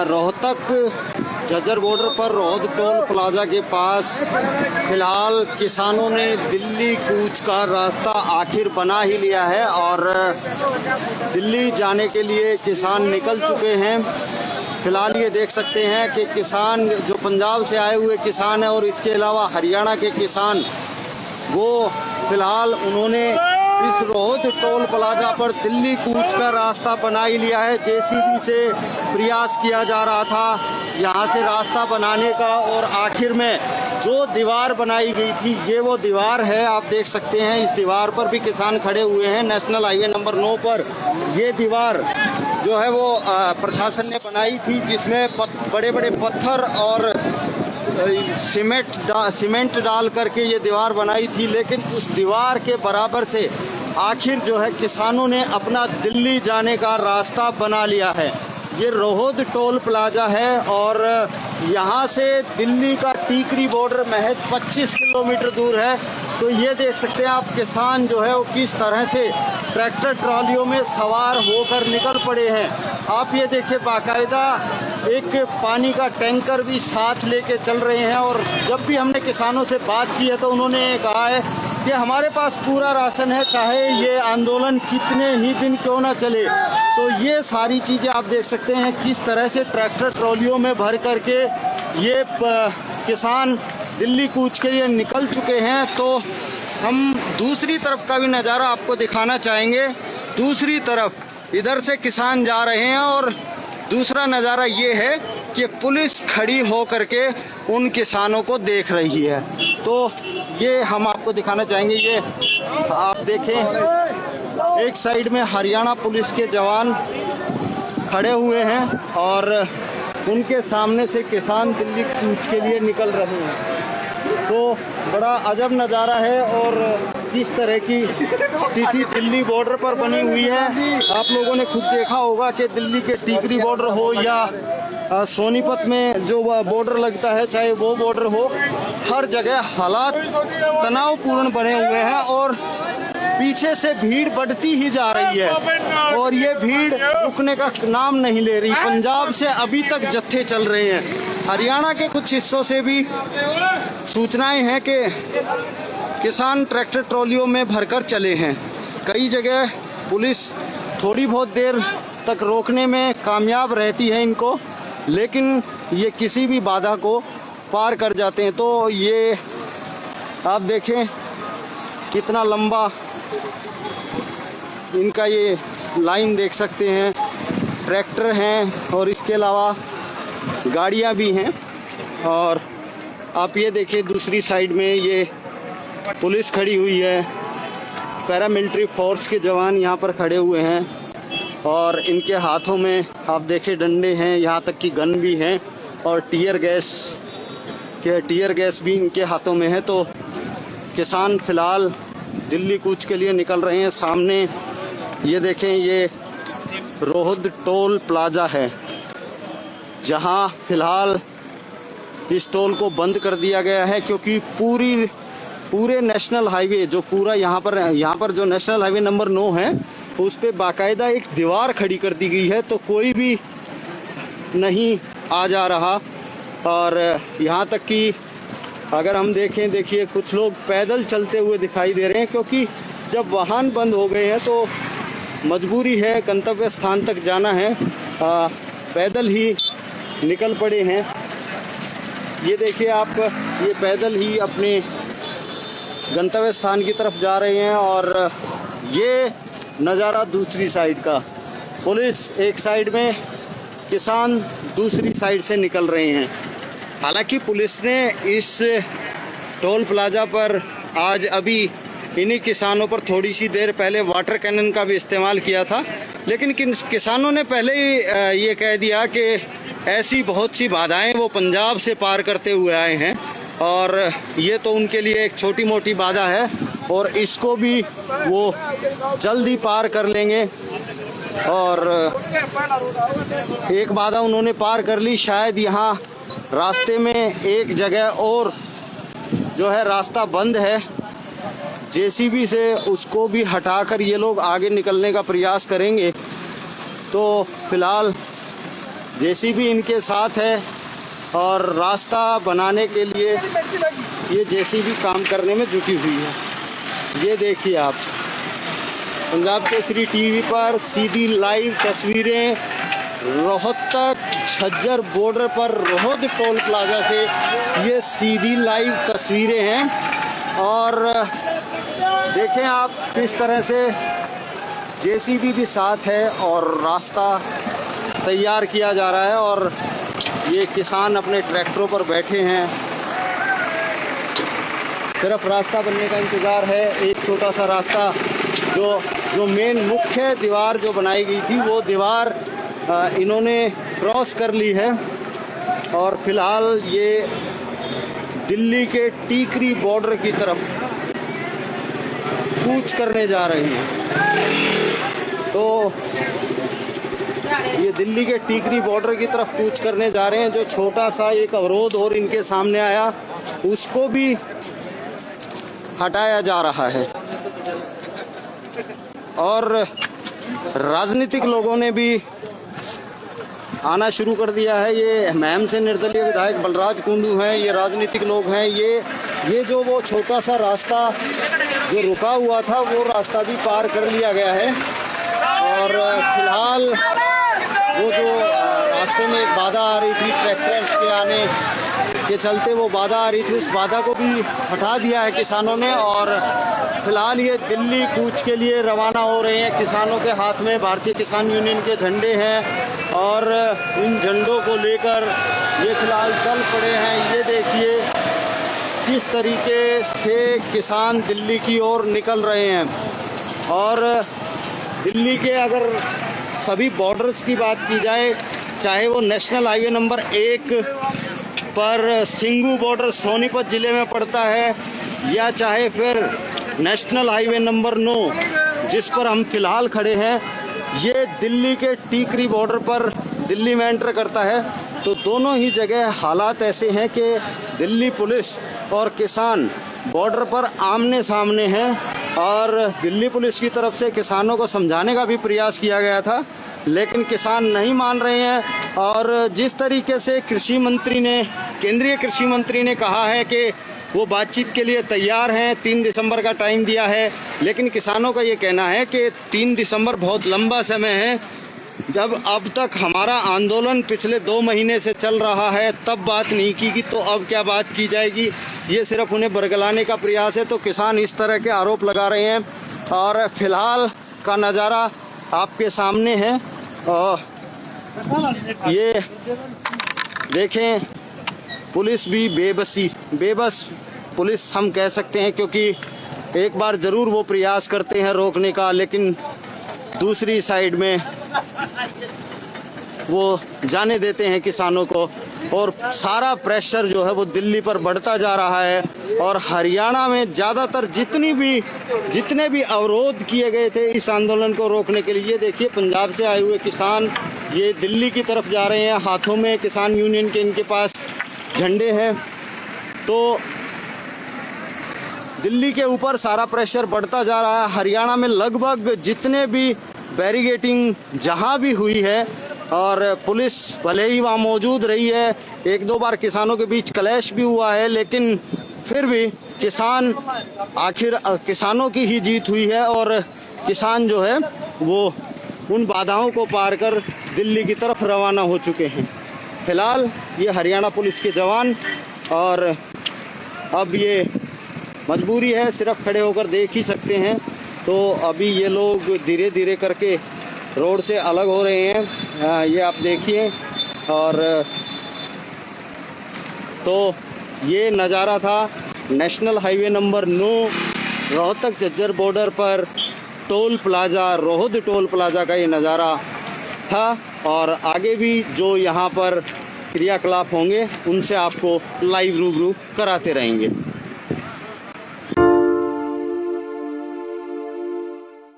Rohtak Jhajjar border पर Rohad toll plaza के पास फिलहाल किसानों ने दिल्ली कूच का रास्ता आखिर बना ही लिया है और दिल्ली जाने के लिए किसान निकल चुके हैं। फिलहाल ये देख सकते हैं कि किसान जो पंजाब से आए हुए किसान हैं और इसके अलावा हरियाणा के किसान, वो फिलहाल उन्होंने इस रोहद टोल प्लाजा पर दिल्ली कूच का रास्ता बना ही लिया है। जेसीबी से प्रयास किया जा रहा था यहाँ से रास्ता बनाने का और आखिर में जो दीवार बनाई गई थी ये वो दीवार है। आप देख सकते हैं इस दीवार पर भी किसान खड़े हुए हैं। नेशनल हाईवे नंबर 9 पर ये दीवार जो है वो प्रशासन ने बनाई थी, जिसमें बड़े बड़े पत्थर और सीमेंट डाल करके ये दीवार बनाई थी। लेकिन उस दीवार के बराबर से आखिर जो है किसानों ने अपना दिल्ली जाने का रास्ता बना लिया है। ये रोहद टोल प्लाजा है और यहाँ से दिल्ली का टीकरी बॉर्डर महज 25 किलोमीटर दूर है। तो ये देख सकते हैं आप किसान जो है वो किस तरह से ट्रैक्टर ट्रॉलियों में सवार होकर निकल पड़े हैं। आप ये देखिए बाकायदा एक पानी का टैंकर भी साथ लेके चल रहे हैं। और जब भी हमने किसानों से बात की है तो उन्होंने कहा है कि हमारे पास पूरा राशन है, चाहे ये आंदोलन कितने ही दिन क्यों ना चले। तो ये सारी चीज़ें आप देख सकते हैं किस तरह से ट्रैक्टर ट्रॉलियों में भर करके ये किसान दिल्ली कूच के लिए निकल चुके हैं। तो हम दूसरी तरफ का भी नज़ारा आपको दिखाना चाहेंगे। दूसरी तरफ इधर से किसान जा रहे हैं और दूसरा नज़ारा ये है कि पुलिस खड़ी हो करके उन किसानों को देख रही है। तो ये हम आपको दिखाना चाहेंगे। ये आप देखें एक साइड में हरियाणा पुलिस के जवान खड़े हुए हैं और उनके सामने से किसान दिल्ली कूच के लिए निकल रहे हैं। तो बड़ा अजब नज़ारा है और किस तरह की स्थिति दिल्ली बॉर्डर पर बनी हुई है। आप लोगों ने खुद देखा होगा कि दिल्ली के टीकरी बॉर्डर हो या सोनीपत में जो बॉर्डर लगता है, चाहे वो बॉर्डर हो, हर जगह हालात तनावपूर्ण बने हुए हैं और पीछे से भीड़ बढ़ती ही जा रही है और ये भीड़ रुकने का नाम नहीं ले रही। पंजाब से अभी तक जत्थे चल रहे हैं। हरियाणा के कुछ हिस्सों से भी सूचनाएं हैं कि किसान ट्रैक्टर ट्रॉलियों में भरकर चले हैं। कई जगह पुलिस थोड़ी बहुत देर तक रोकने में कामयाब रहती है इनको, लेकिन ये किसी भी बाधा को पार कर जाते हैं। तो ये आप देखें कितना लंबा इनका ये लाइन देख सकते हैं। ट्रैक्टर हैं और इसके अलावा गाड़ियां भी हैं। और आप ये देखिए दूसरी साइड में ये पुलिस खड़ी हुई है, पैरामिलिट्री फोर्स के जवान यहाँ पर खड़े हुए हैं और इनके हाथों में आप देखें डंडे हैं, यहाँ तक कि गन भी हैं और टीयर गैस भी इनके हाथों में है। तो किसान फ़िलहाल दिल्ली कूच के लिए निकल रहे हैं। सामने ये देखें ये रोहद टोल प्लाजा है, जहाँ फ़िलहाल इस टोल को बंद कर दिया गया है क्योंकि पूरे नेशनल हाईवे जो पूरा यहाँ पर जो नेशनल हाईवे नंबर 9 है उस पर बाकायदा एक दीवार खड़ी कर दी गई है। तो कोई भी नहीं आ जा रहा और यहाँ तक कि अगर हम देखिए कुछ लोग पैदल चलते हुए दिखाई दे रहे हैं क्योंकि जब वाहन बंद हो गए हैं तो मजबूरी है, गंतव्य स्थान तक जाना है, पैदल ही निकल पड़े हैं। ये देखिए आप, ये पैदल ही अपने गंतव्य स्थान की तरफ जा रहे हैं। और ये नज़ारा दूसरी साइड का, पुलिस एक साइड में, किसान दूसरी साइड से निकल रहे हैं। हालांकि पुलिस ने इस टोल प्लाजा पर आज अभी इन्हीं किसानों पर थोड़ी सी देर पहले वाटर कैनन का भी इस्तेमाल किया था, लेकिन किसानों ने पहले ही ये कह दिया कि ऐसी बहुत सी बाधाएं वो पंजाब से पार करते हुए आए हैं और ये तो उनके लिए एक छोटी मोटी बाधा है और इसको भी वो जल्दी पार कर लेंगे। और एक बाधा उन्होंने पार कर ली। शायद यहाँ रास्ते में एक जगह और जो है रास्ता बंद है, जेसीबी से उसको भी हटाकर ये लोग आगे निकलने का प्रयास करेंगे। तो फिलहाल जेसीबी इनके साथ है और रास्ता बनाने के लिए ये जेसीबी काम करने में जुटी हुई है। ये देखिए आप पंजाब केसरी टीवी पर सीधी लाइव तस्वीरें रोहतक झज्जर बॉर्डर पर रोहद टोल प्लाजा से ये सीधी लाइव तस्वीरें हैं। और देखें आप किस तरह से जेसीबी भी साथ है और रास्ता तैयार किया जा रहा है और ये किसान अपने ट्रैक्टरों पर बैठे हैं। सिर्फ रास्ता बनने का इंतज़ार है। एक छोटा सा रास्ता जो मेन मुख्य दीवार जो बनाई गई थी वो दीवार इन्होंने क्रॉस कर ली है और फिलहाल ये दिल्ली के टीकरी बॉर्डर की तरफ कूच करने जा रहे हैं। तो ये दिल्ली के टीकरी बॉर्डर की तरफ कूच करने जा रहे हैं। जो छोटा सा एक अवरोध और इनके सामने आया उसको भी हटाया जा रहा है और राजनीतिक लोगों ने भी आना शुरू कर दिया है। ये महम से निर्दलीय विधायक बलराज कुंडू हैं, ये राजनीतिक लोग हैं। ये जो वो छोटा सा रास्ता जो रुका हुआ था वो रास्ता भी पार कर लिया गया है और फिलहाल वो जो रास्ते में एक बाधा आ रही थी ट्रैक्टर के आने के चलते, वो बाधा आ रही थी, उस बाधा को भी हटा दिया है किसानों ने और फिलहाल ये दिल्ली कूच के लिए रवाना हो रहे हैं। किसानों के हाथ में भारतीय किसान यूनियन के झंडे हैं और इन झंडों को लेकर ये फिलहाल चल पड़े हैं। ये देखिए किस तरीके से किसान दिल्ली की ओर निकल रहे हैं। और दिल्ली के अगर सभी बॉर्डर्स की बात की जाए, चाहे वो नेशनल हाईवे नंबर 1 पर सिंगू बॉर्डर सोनीपत ज़िले में पड़ता है या चाहे फिर नेशनल हाईवे नंबर 9 जिस पर हम फिलहाल खड़े हैं, ये दिल्ली के टीकरी बॉर्डर पर दिल्ली में एंटर करता है। तो दोनों ही जगह हालात ऐसे हैं कि दिल्ली पुलिस और किसान बॉर्डर पर आमने सामने हैं और दिल्ली पुलिस की तरफ से किसानों को समझाने का भी प्रयास किया गया था लेकिन किसान नहीं मान रहे हैं। और जिस तरीके से केंद्रीय कृषि मंत्री ने कहा है कि वो बातचीत के लिए तैयार हैं, 3 दिसंबर का टाइम दिया है, लेकिन किसानों का ये कहना है कि 3 दिसंबर बहुत लंबा समय है। जब अब तक हमारा आंदोलन पिछले 2 महीने से चल रहा है तब बात नहीं की गई, तो अब क्या बात की जाएगी? ये सिर्फ उन्हें बरगलाने का प्रयास है। तो किसान इस तरह के आरोप लगा रहे हैं और फिलहाल का नज़ारा आपके सामने है। और ये देखें पुलिस भी बेबस पुलिस हम कह सकते हैं, क्योंकि एक बार ज़रूर वो प्रयास करते हैं रोकने का, लेकिन दूसरी साइड में वो जाने देते हैं किसानों को और सारा प्रेशर जो है वो दिल्ली पर बढ़ता जा रहा है। और हरियाणा में ज़्यादातर जितने भी अवरोध किए गए थे इस आंदोलन को रोकने के लिए, देखिए पंजाब से आए हुए किसान ये दिल्ली की तरफ जा रहे हैं। हाथों में किसान यूनियन के इनके पास झंडे हैं। तो दिल्ली के ऊपर सारा प्रेशर बढ़ता जा रहा है। हरियाणा में लगभग जितने भी बैरिगेटिंग जहां भी हुई है और पुलिस भले ही वहां मौजूद रही है, 1-2 बार किसानों के बीच क्लैश भी हुआ है, लेकिन फिर भी किसानों की ही जीत हुई है और किसान जो है वो उन बाधाओं को पार कर दिल्ली की तरफ रवाना हो चुके हैं। फिलहाल ये हरियाणा पुलिस के जवान, और अब ये मजबूरी है, सिर्फ खड़े होकर देख ही सकते हैं। तो अभी ये लोग धीरे धीरे करके रोड से अलग हो रहे हैं, ये आप देखिए। और तो ये नज़ारा था national highway number 9 Rohtak Jhajjar border पर toll plaza, Rohad toll plaza का ये नज़ारा था। और आगे भी जो यहाँ पर क्रियाकलाप होंगे उनसे आपको लाइव रूबरू कराते रहेंगे।